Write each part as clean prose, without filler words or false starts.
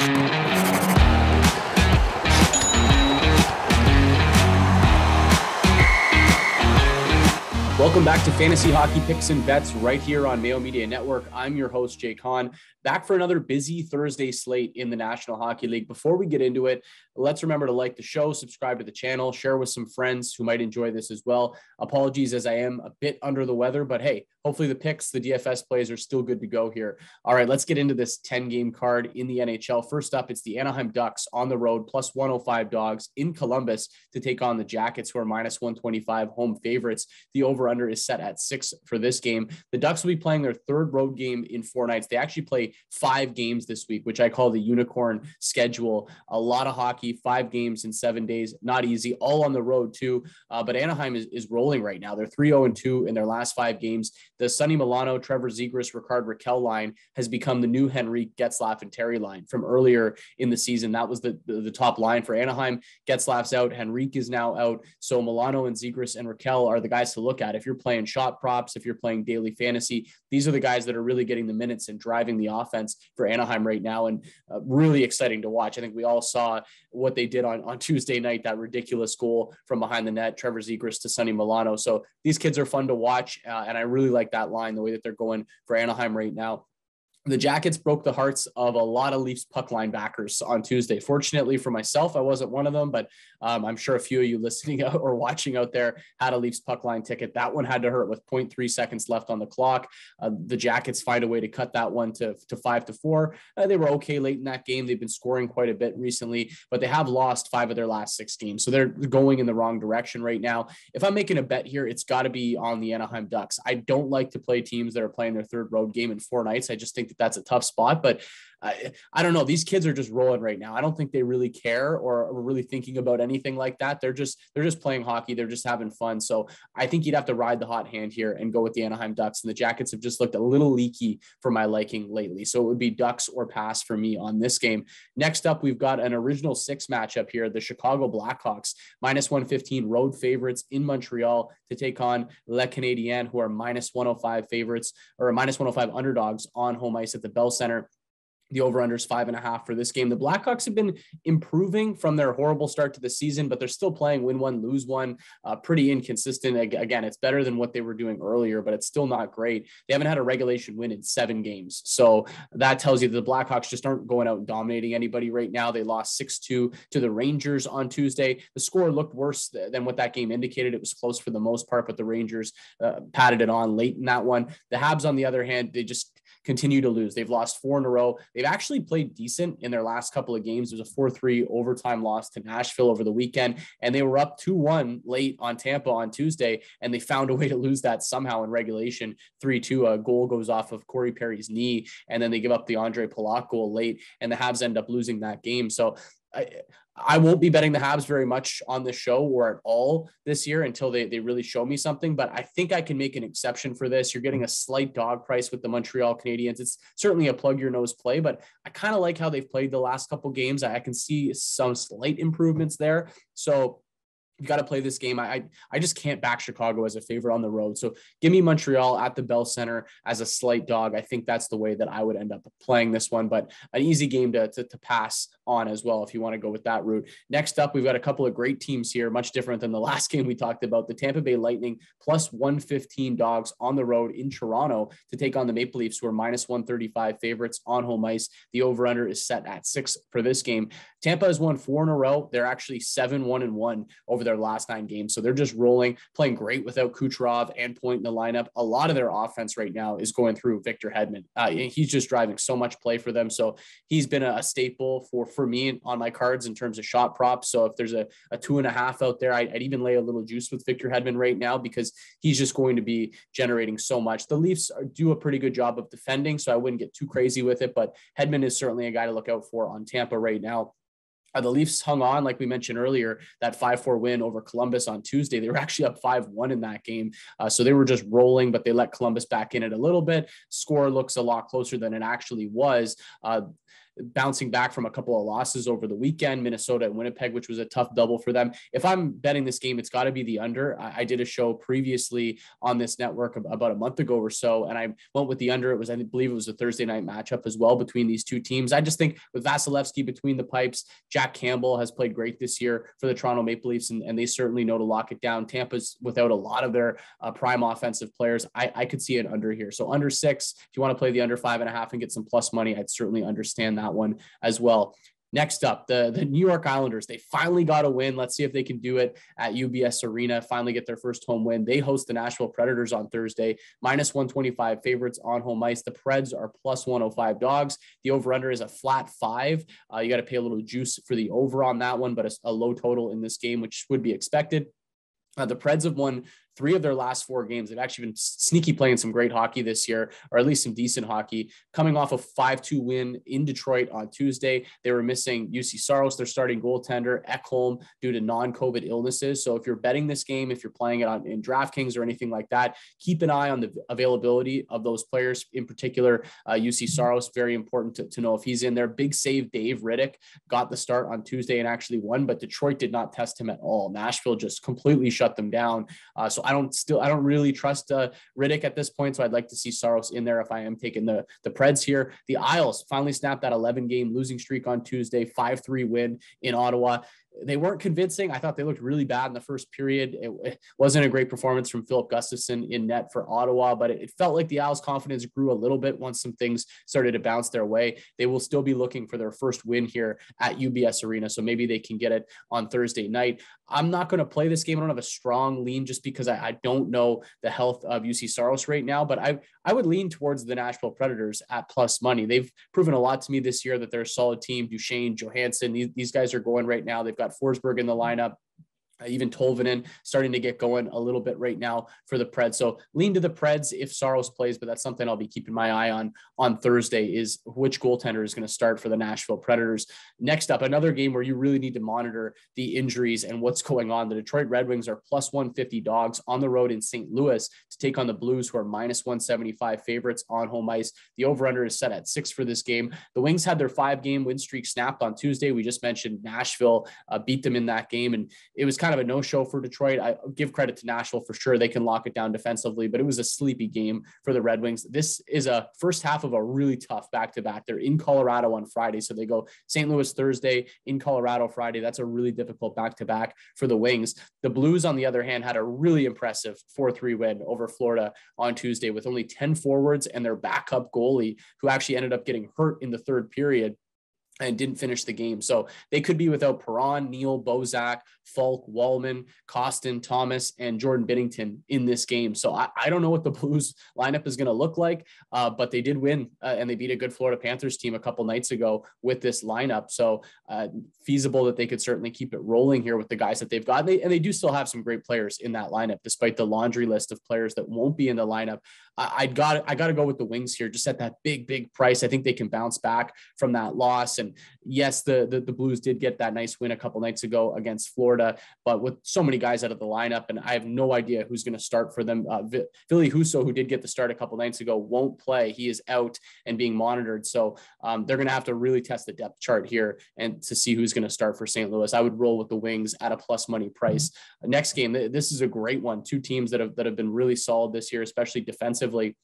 Welcome back to Fantasy Hockey Picks and Bets right here on Mayo Media Network. I'm your host, Hahn, back for another busy Thursday slate in the National Hockey League. Before we get into it, let's remember to like the show, subscribe to the channel, share with some friends who might enjoy this as well. Apologies as I am a bit under the weather, but hey, hopefully the picks, the DFS plays are still good to go here. All right, let's get into this 10-game card in the NHL. First up, it's the Anaheim Ducks on the road, plus 105 dogs in Columbus to take on the Jackets, who are minus 125 home favorites. The over-under is set at 6 for this game. The Ducks will be playing their third road game in 4 nights. They actually play 5 games this week, which I call the unicorn schedule. A lot of hockey, 5 games in 7 days. Not easy, all on the road too. But Anaheim is rolling right now. They're 3-0-2 in their last 5 games. The Sonny Milano, Trevor Zegras, Ricard Raquel line has become the new Henrique, Getzlaf, and Terry line from earlier in the season. That was the top line for Anaheim. Getzlaf's out. Henrique is now out. So Milano and Zegras and Raquel are the guys to look at. If you're playing shot props, if you're playing daily fantasy, these are the guys that are really getting the minutes and driving the offense for Anaheim right now. And really exciting to watch. I think we all saw what they did on Tuesday night, that ridiculous goal from behind the net, Trevor Zegras to Sonny Milano. So these kids are fun to watch. And I really like that line, the way that they're going for Anaheim right now. The Jackets broke the hearts of a lot of Leafs puck line backers on Tuesday. Fortunately for myself, I wasn't one of them, but I'm sure a few of you listening or watching out there had a Leafs puck line ticket. That one had to hurt with 0.3 seconds left on the clock. The Jackets find a way to cut that one to 5-4. They were okay late in that game. They've been scoring quite a bit recently, but they have lost 5 of their last 6 games. So they're going in the wrong direction right now. If I'm making a bet here, it's got to be on the Anaheim Ducks. I don't like to play teams that are playing their third road game in 4 nights. I just think that's a tough spot, but I don't know. These kids are just rolling right now. I don't think they really care or are really thinking about anything like that. They're just playing hockey. They're just having fun. So I think you'd have to ride the hot hand here and go with the Anaheim Ducks. And the Jackets have just looked a little leaky for my liking lately. So it would be Ducks or pass for me on this game. Next up, we've got an original 6 matchup here. The Chicago Blackhawks, minus 115 road favorites in Montreal to take on Le Canadiens, who are minus 105 favorites or minus 105 underdogs on home ice at the Bell Center. The over-under is 5.5 for this game. The Blackhawks have been improving from their horrible start to the season, but they're still playing win one, lose one, pretty inconsistent. Again, it's better than what they were doing earlier, but it's still not great. They haven't had a regulation win in 7 games. So that tells you that the Blackhawks just aren't going out and dominating anybody right now. They lost 6-2 to the Rangers on Tuesday. The score looked worse than what that game indicated. It was close for the most part, but the Rangers patted it on late in that one. The Habs, on the other hand, they just continue to lose. They've lost 4 in a row. They've actually played decent in their last couple of games. There was a 4-3 overtime loss to Nashville over the weekend, and they were up 2-1 late on Tampa on Tuesday, and they found a way to lose that somehow in regulation. 3-2, a goal goes off of Corey Perry's knee, and then they give up the Andre Palat goal late, and the Habs end up losing that game. So I won't be betting the Habs very much on the show or at all this year until they really show me something. But I think I can make an exception for this. You're getting a slight dog price with the Montreal Canadiens. It's certainly a plug your nose play, but I kind of like how they've played the last couple games. I can see some slight improvements there. So you've got to play this game. I just can't back Chicago as a favorite on the road. So give me Montreal at the Bell Center as a slight dog. I think that's the way that I would end up playing this one, but an easy game to pass on as well if you want to go with that route. Next up, we've got a couple of great teams here, much different than the last game we talked about. The Tampa Bay Lightning plus 115 dogs on the road in Toronto to take on the Maple Leafs, who are minus 135 favorites on home ice. The over-under is set at 6 for this game. Tampa has won 4 in a row. They're actually 7-1-1 over their last 9 games. So they're just rolling, playing great without Kucherov and Point in the lineup. A lot of their offense right now is going through Victor Hedman. He's just driving so much play for them. So he's been a staple for me on my cards in terms of shot props. So if there's a 2.5 out there, I'd even lay a little juice with Victor Hedman right now because he's just going to be generating so much. The Leafs do a pretty good job of defending, so I wouldn't get too crazy with it, but Hedman is certainly a guy to look out for on Tampa right now. The Leafs hung on, like we mentioned earlier, that 5-4 win over Columbus on Tuesday. They were actually up 5-1 in that game. So they were just rolling, but they let Columbus back in it a little bit. Score looks a lot closer than it actually was. bouncing back from a couple of losses over the weekend, Minnesota and Winnipeg, which was a tough double for them. If I'm betting this game, it's got to be the under. I did a show previously on this network about a month ago or so, and I went with the under. It was, I believe it was a Thursday night matchup as well between these two teams. I just think with Vasilevsky between the pipes, Jack Campbell has played great this year for the Toronto Maple Leafs, and they certainly know to lock it down. Tampa's without a lot of their prime offensive players. I could see it under here. So under 6, if you want to play the under 5.5 and get some plus money, I'd certainly understand that one as well. Next up, the New York Islanders. They finally got a win. Let's see if they can do it at UBS Arena, finally get their first home win. They host the Nashville Predators on Thursday, minus 125 favorites on home ice. The Preds are plus 105 dogs. The over-under is a flat 5. You got to pay a little juice for the over on that one, but a low total in this game, which would be expected. The Preds have won 3 of their last 4 games. They've actually been sneaky playing some great hockey this year, or at least some decent hockey. Coming off a 5-2 win in Detroit on Tuesday, they were missing UC Saros, their starting goaltender, Ekholm, due to non-COVID illnesses. So if you're betting this game, if you're playing it in DraftKings or anything like that, keep an eye on the availability of those players. In particular, UC Saros, very important to know if he's in there. Big save, Dave Riddick got the start on Tuesday and actually won, but Detroit did not test him at all. Nashville just completely shut them down. So I don't really trust Riddick at this point. So I'd like to see Saros in there if I am taking the Preds here. The Isles finally snapped that 11-game losing streak on Tuesday, 5-3 win in Ottawa. They weren't convincing. I thought they looked really bad in the first period. It wasn't a great performance from Philip Gustafson in net for Ottawa, but it felt like the Isles' confidence grew a little bit once some things started to bounce their way. They will still be looking for their first win here at UBS Arena, so maybe they can get it on Thursday night. I'm not going to play this game. I don't have a strong lean just because I don't know the health of UC Saros right now, but I would lean towards the Nashville Predators at plus money. They've proven a lot to me this year that they're a solid team. Duchesne, Johansson, these guys are going right now. They've got Forsberg in the lineup. Even Tolvanen starting to get going a little bit right now for the Preds. So lean to the Preds if Saros plays, but that's something I'll be keeping my eye on Thursday is which goaltender is going to start for the Nashville Predators. Next up, another game where you really need to monitor the injuries and what's going on. The Detroit Red Wings are plus 150 dogs on the road in St. Louis to take on the Blues, who are minus 175 favorites on home ice. The over-under is set at 6 for this game. The Wings had their 5-game win streak snapped on Tuesday. We just mentioned Nashville beat them in that game, and it was kind of a no-show for Detroit. I give credit to Nashville for sure. They can lock it down defensively, but it was a sleepy game for the Red Wings. This is a first half of a really tough back-to-back. They're in Colorado on Friday, so they go St. Louis Thursday, in Colorado Friday. That's a really difficult back-to-back for the Wings. The Blues, on the other hand, had a really impressive 4-3 win over Florida on Tuesday with only 10 forwards and their backup goalie, who actually ended up getting hurt in the third period and didn't finish the game. So they could be without Perron, Neal, Bozak, Falk, Wallman, Costin, Thomas, and Jordan Binnington in this game. So I don't know what the Blues lineup is going to look like, but they did win and they beat a good Florida Panthers team a couple nights ago with this lineup. So feasible that they could certainly keep it rolling here with the guys that they've got. And they do still have some great players in that lineup, despite the laundry list of players that won't be in the lineup. I got to go with the Wings here, just at that big price. I think they can bounce back from that loss. And yes, the Blues did get that nice win a couple nights ago against Florida, but with so many guys out of the lineup, and I have no idea who's going to start for them. Ville Husso, who did get the start a couple nights ago, won't play. He is out and being monitored. So they're going to have to really test the depth chart here and to see who's going to start for St. Louis. I would roll with the Wings at a plus money price. Next game, this is a great one. Two teams that have been really solid this year, especially defensively.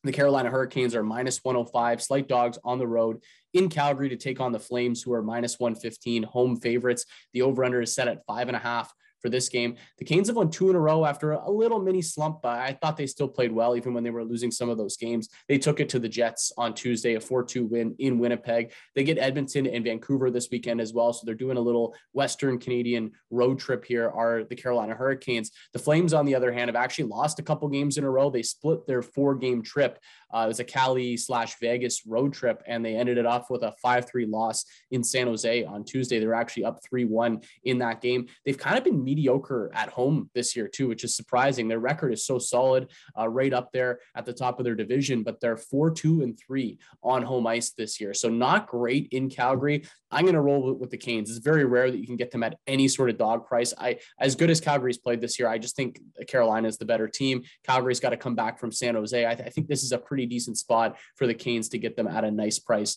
The Carolina Hurricanes are minus 105, slight dogs on the road in Calgary to take on the Flames, who are minus 115, home favorites. The over-under is set at 5.5 for this game. The Canes have won 2 in a row after a little mini slump. I thought they still played well, even when they were losing some of those games. They took it to the Jets on Tuesday, a 4-2 win in Winnipeg. They get Edmonton and Vancouver this weekend as well. So they're doing a little Western Canadian road trip here, are the Carolina Hurricanes. The Flames, on the other hand, have actually lost a couple games in a row. They split their 4-game trip. It was a Cali/Vegas road trip, and they ended it off with a 5-3 loss in San Jose on Tuesday. They were actually up 3-1 in that game. They've kind of been mediocre at home this year too, which is surprising. Their record is so solid, right up there at the top of their division, but they're 4-2-3 on home ice this year. So not great in Calgary. I'm going to roll with the Canes. It's very rare that you can get them at any sort of dog price. As good as Calgary's played this year, I just think Carolina is the better team. Calgary's got to come back from San Jose. I think this is a pretty decent spot for the Canes to get them at a nice price.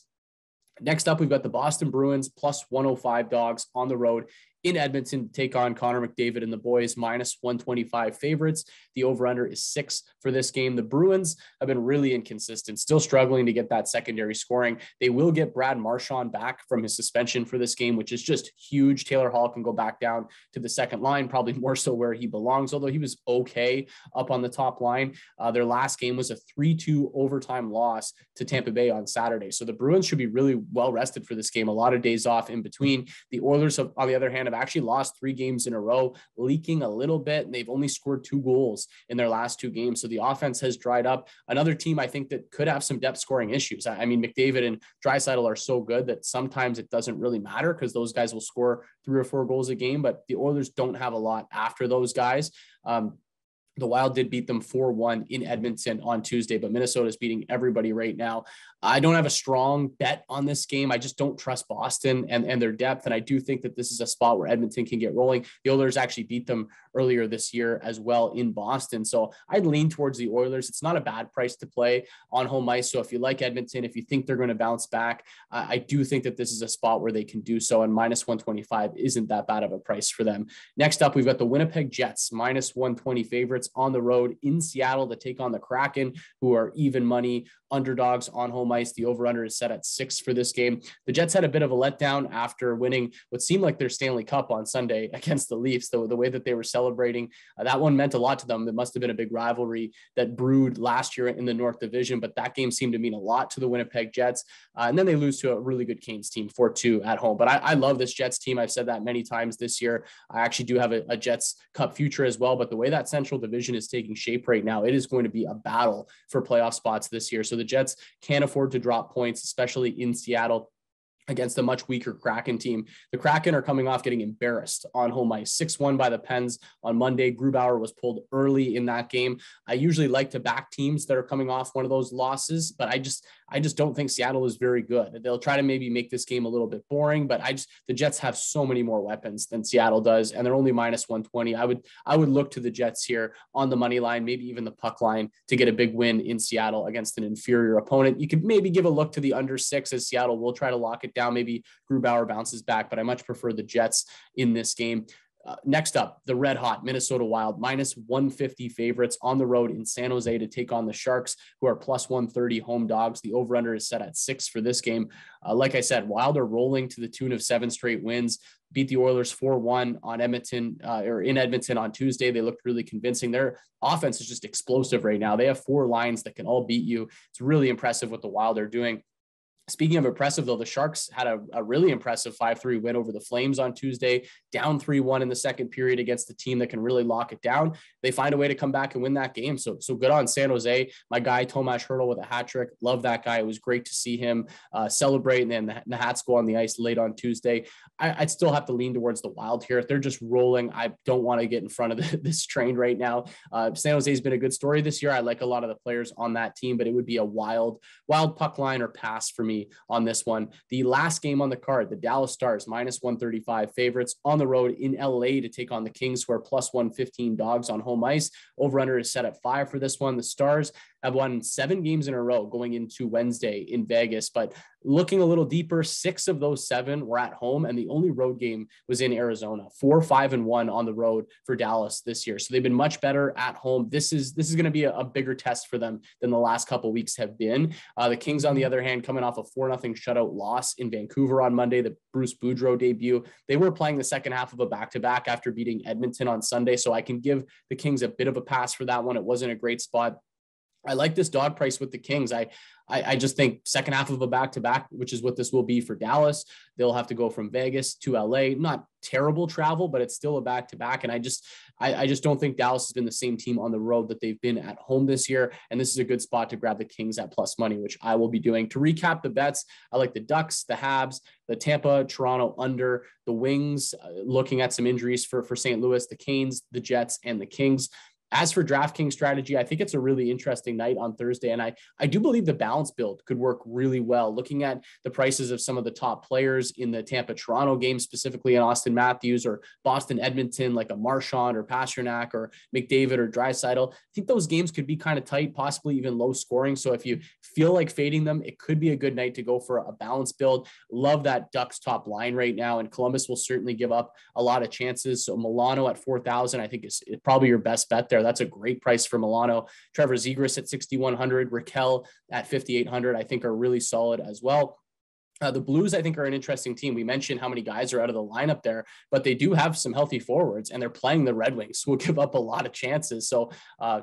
Next up, we've got the Boston Bruins plus 105 dogs on the road in Edmonton to take on Connor McDavid and the boys, minus 125 favorites. The over-under is 6 for this game. The Bruins have been really inconsistent, still struggling to get that secondary scoring. They will get Brad Marchand back from his suspension for this game, which is just huge. Taylor Hall can go back down to the second line, probably more so where he belongs, although he was okay up on the top line. Their last game was a 3-2 overtime loss to Tampa Bay on Saturday. So the Bruins should be really well rested for this game. A lot of days off in between. The Oilers, on the other hand, have actually lost 3 games in a row, leaking a little bit, and they've only scored 2 goals in their last 2 games. So the offense has dried up. Another team I think that could have some depth scoring issues. I mean, McDavid and Draisaitl are so good that sometimes it doesn't really matter because those guys will score 3 or 4 goals a game, but the Oilers don't have a lot after those guys. The Wild did beat them 4-1 in Edmonton on Tuesday, but Minnesota is beating everybody right now. I don't have a strong bet on this game. I just don't trust Boston and their depth. And I do think that this is a spot where Edmonton can get rolling. The Oilers actually beat them earlier this year as well in Boston. So I'd lean towards the Oilers. It's not a bad price to play on home ice. So if you like Edmonton, if you think they're going to bounce back, I do think that this is a spot where they can do so. And minus 125 isn't that bad of a price for them. Next up, we've got the Winnipeg Jets, minus 120 favorites on the road in Seattle to take on the Kraken, who are even money underdogs on home ice. The over-under is set at 6 for this game. The Jets had a bit of a letdown after winning what seemed like their Stanley Cup on Sunday against the Leafs. The way that they were celebrating, that one meant a lot to them. It must have been a big rivalry that brewed last year in the North Division, but that game seemed to mean a lot to the Winnipeg Jets. And then they lose to a really good Canes team, 4-2 at home. But I love this Jets team. I've said that many times this year. I actually do have a Jets Cup future as well, but the way that Central Division is taking shape right now, it is going to be a battle for playoff spots this year. So the Jets can't afford to drop points, especially in Seattle against a much weaker Kraken team. The Kraken are coming off getting embarrassed on home ice, 6-1 by the Pens on Monday. Grubauer was pulled early in that game. I usually like to back teams that are coming off one of those losses, but I just don't think Seattle is very good. They'll try to maybe make this game a little bit boring, but the Jets have so many more weapons than Seattle does, and they're only minus 120. I would look to the Jets here on the money line, maybe even the puck line, to get a big win in Seattle against an inferior opponent. You could maybe give a look to the under 6 as Seattle will try to lock it down. Maybe Grubauer bounces back, but I much prefer the Jets in this game. Next up, the red hot Minnesota Wild, minus 150 favorites on the road in San Jose to take on the Sharks, who are plus 130 home dogs. The over-under is set at 6 for this game. Like I said, Wild are rolling to the tune of 7 straight wins. Beat the Oilers 4-1 on Edmonton or in Edmonton on Tuesday. They looked really convincing. Their offense is just explosive right now. They have 4 lines that can all beat you. It's really impressive what the Wild are doing. Speaking of impressive, though, the Sharks had a really impressive 5-3 win over the Flames on Tuesday, down 3-1 in the second period against the team that can really lock it down. They find a way to come back and win that game. So good on San Jose. My guy, Tomas Hertl, with a hat trick. Love that guy. It was great to see him celebrate, and then the Hats go on the ice late on Tuesday. I'd still have to lean towards the Wild here. If they're just rolling, I don't want to get in front of this train right now. San Jose has been a good story this year. I like a lot of the players on that team, but it would be a wild puck line or pass for me on this one. The last game on the card, the Dallas Stars, minus 135 favorites on the road in LA to take on the Kings, who are plus 115 dogs on home ice. Over-under is set at 5 for this one. The Stars have won 7 games in a row going into Wednesday in Vegas, but looking a little deeper, 6 of those 7 were at home, and the only road game was in Arizona. 4-5-1 on the road for Dallas this year. So they've been much better at home. This is going to be a bigger test for them than the last couple of weeks have been. The Kings, on the other hand, coming off a 4-0 shutout loss in Vancouver on Monday, the Bruce Boudreau debut. They were playing the second half of a back-to-back after beating Edmonton on Sunday, so I can give the Kings a bit of a pass for that one. It wasn't a great spot. I like this dog price with the Kings. I just think second half of a back-to-back, which is what this will be for Dallas. They'll have to go from Vegas to LA. Not terrible travel, but it's still a back-to-back. And I just don't think Dallas has been the same team on the road that they've been at home this year. And this is a good spot to grab the Kings at plus money, which I will be doing. To recap the bets, I like the Ducks, the Habs, the Tampa, Toronto under, the Wings, looking at some injuries for St. Louis, the Canes, the Jets, and the Kings. As for DraftKings strategy, I think it's a really interesting night on Thursday. And I do believe the balance build could work really well. Looking at the prices of some of the top players in the Tampa-Toronto game, specifically in Austin Matthews or Boston-Edmonton, like a Marchand or Pasternak or McDavid or Draisaitl, I think those games could be kind of tight, possibly even low scoring. So if you feel like fading them, it could be a good night to go for a balance build. Love that Ducks top line right now. And Columbus will certainly give up a lot of chances. So Milano at 4,000, I think is probably your best bet there. That's a great price for Milano. Trevor Zegras at 6,100, Raquel at 5,800, I think are really solid as well. The Blues, I think, are an interesting team. We mentioned how many guys are out of the lineup there, but they do have some healthy forwards, and they're playing the Red Wings, who will give up a lot of chances. So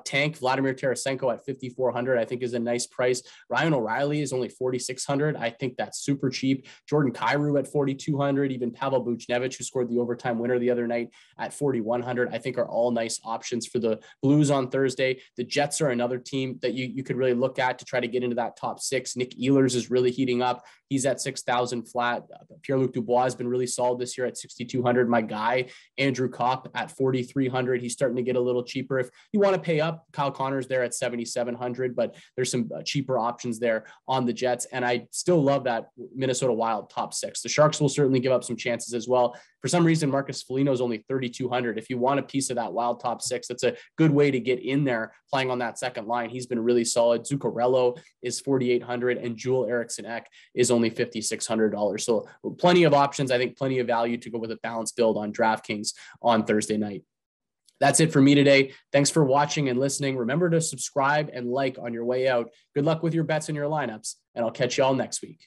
Tank, Vladimir Tarasenko at 5,400, I think is a nice price. Ryan O'Reilly is only 4,600. I think that's super cheap. Jordan Kyrou at 4,200, even Pavel Buchnevich, who scored the overtime winner the other night, at 4,100, I think are all nice options for the Blues on Thursday. The Jets are another team that you could really look at to try to get into that top six. Nick Ehlers is really heating up. He's at 6,000 flat. Pierre-Luc Dubois has been really solid this year at 6,200. My guy, Andrew Kopp at 4,300. He's starting to get a little cheaper. If you want to pay up, Kyle Connor's there at 7,700, but there's some cheaper options there on the Jets. And I still love that Minnesota Wild top six. The Sharks will certainly give up some chances as well. For some reason, Marcus Foligno is only 3,200. If you want a piece of that Wild top six, that's a good way to get in there playing on that second line. He's been really solid. Zuccarello is 4,800 and Joel Eriksson Ek is only $5,600. So plenty of options. I think plenty of value to go with a balanced build on DraftKings on Thursday night. That's it for me today. Thanks for watching and listening. Remember to subscribe and like on your way out. Good luck with your bets and your lineups, and I'll catch you all next week.